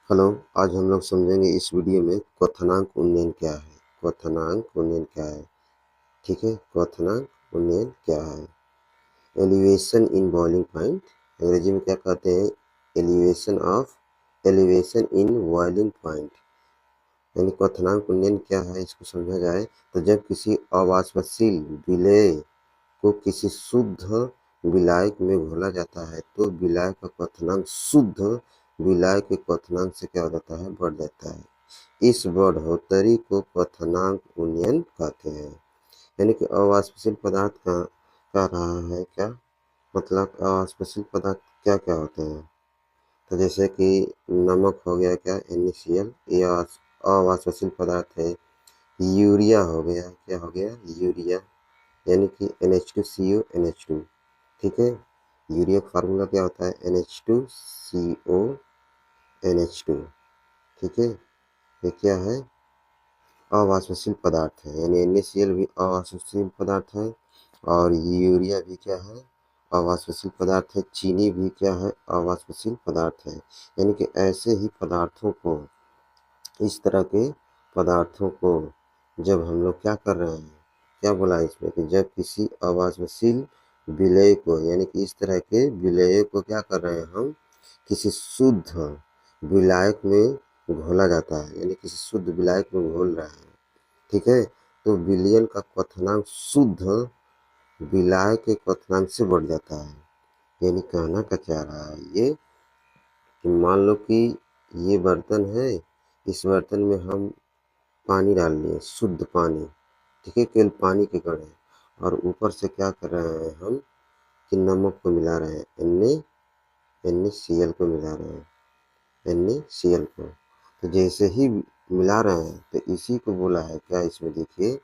Hello, आज हम लोग समझेंगे इस वीडियो में क्वथनांक उन्नयन क्या है। क्वथनांक उन्नयन क्या है, ठीक है। क्वथनांक उन्नयन क्या है। एलिवेशन इन बॉइलिंग पॉइंट, अंग्रेजी में क्या कहते हैं, एलिवेशन इन बॉइलिंग पॉइंट। यानी क्वथनांक उन्नयन क्या है, इसको समझा जाए तो जब किसी अवाष्पशील विलेय को किसी शुद्ध विलायक में घोला जाता है तो विलायक का क्वथनांक शुद्ध विलायक के क्वथनांक से क्या हो जाता है, बढ़ जाता है। इस बढ़ोतरी को क्वथनांक उन्नयन कहते हैं। यानी कि अवाष्पशील पदार्थ का कह रहा है क्या, मतलब अवाष्पशील पदार्थ क्या क्या होते हैं। तो जैसे कि नमक हो गया क्या, NaCl, ये अवाष्पशील पदार्थ है। यूरिया हो गया, क्या हो गया, यूरिया, यानी कि NH2CO NH2, ठीक है। यूरिया का फार्मूला क्या होता है, NH2CO NH2, ठीक है। ये क्या है, अवाष्पशील पदार्थ है, यानी NaCl भी अवाष्पशील पदार्थ है और यूरिया भी क्या है, अवाष्पशील पदार्थ है। चीनी भी क्या है, अवाष्पशील पदार्थ है। यानी कि ऐसे ही पदार्थों को, इस तरह के पदार्थों को जब हम लोग क्या कर रहे हैं, क्या बोला इसमें कि जब किसी अवाष्पशील विलेय को, यानी कि इस तरह के विलेय को क्या कर रहे हैं हम, किसी शुद्ध विलायक में घोला जाता है, यानी किसी शुद्ध विलायक में घोल रहे हैं, ठीक है। तो विलयन का क्वथनांक शुद्ध विलायक के क्वथनांक से बढ़ जाता है। यानी कहना का चाह रहा है ये कि मान लो कि ये बर्तन है, इस बर्तन में हम पानी डाल लिए, शुद्ध पानी, ठीक है, केवल पानी के कण है, और ऊपर से क्या कर रहे हैं हम कि नमक को मिला रहे हैं, NaCl को मिला रहे हैं, NaCl को। तो जैसे ही मिला रहे हैं तो इसी को बोला है क्या, इसमें देखिए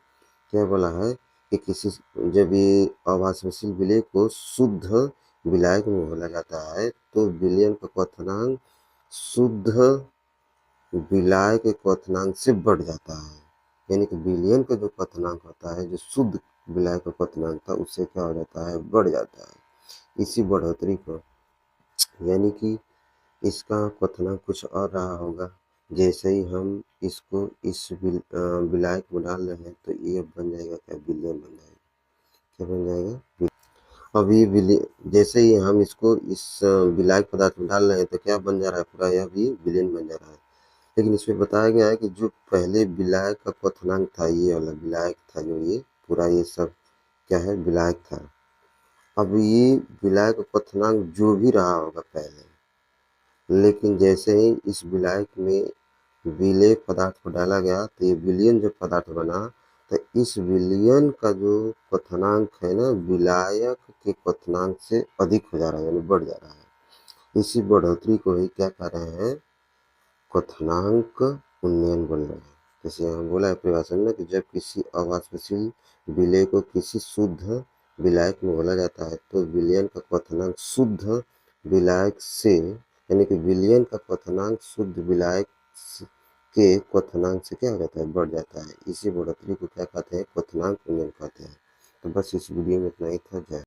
क्या बोला है कि किसी, जब ये अवाष्पशील विलेय को शुद्ध विलायक में घोला जाता है तो विलयन का क्वथनांक शुद्ध विलायक के क्वथनांक से बढ़ जाता है। यानी कि विलयन का जो क्वथनांक होता है, जो शुद्ध विलायक का क्वथनांक था, उससे क्या हो जाता है, बढ़ जाता है। इसी बढ़ोतरी को, यानी कि इसका क्वथनांक कुछ और रहा होगा। जैसे ही हम इसको इस विलायक में डाल रहे हैं तो ये बन जाएगा क्या, विलयन बन जाएगा। क्या बन जाएगा, अब ये जैसे ही हम इसको इस विलायक पदार्थ में डाल रहे हैं तो क्या बन जा रहा है, पूरा यह भी विलयन बन जा रहा है। लेकिन इसमें बताया गया है कि जो पहले विलायक का क्वथनांक था, ये वाला विलायक था, जो ये पूरा ये सब क्या है, विलायक था। अब ये विलायक का क्वथनांक जो भी रहा होगा पहले, लेकिन जैसे ही इस विलायक में विलेय पदार्थ को डाला गया तो ये विलयन जो पदार्थ बना, तो इस विलयन का जो क्वथनांक है ना, विलायक के क्वथनांक से अधिक हो जा रहा है, यानी बढ़ जा रहा है। इसी बढ़ोतरी को ही क्या कह रहे हैं, क्वथनांक उन्नयन बोल रहे हैं। जैसे यहाँ बोला है परिभाषा में कि जब किसी अवाष्पशील विलेय को किसी शुद्ध विलायक में घोला जाता है तो विलयन का क्वथनांक शुद्ध विलायक से, यानी कि विलयन का क्वथनांक शुद्ध विलायक के क्वथनांक से क्या हो जाता है, बढ़ जाता है। इसी बढ़ोतरी को क्या कहते हैं, क्वथनांक उन्नयन कहते हैं। तो बस इस वीडियो में इतना ही था। जय।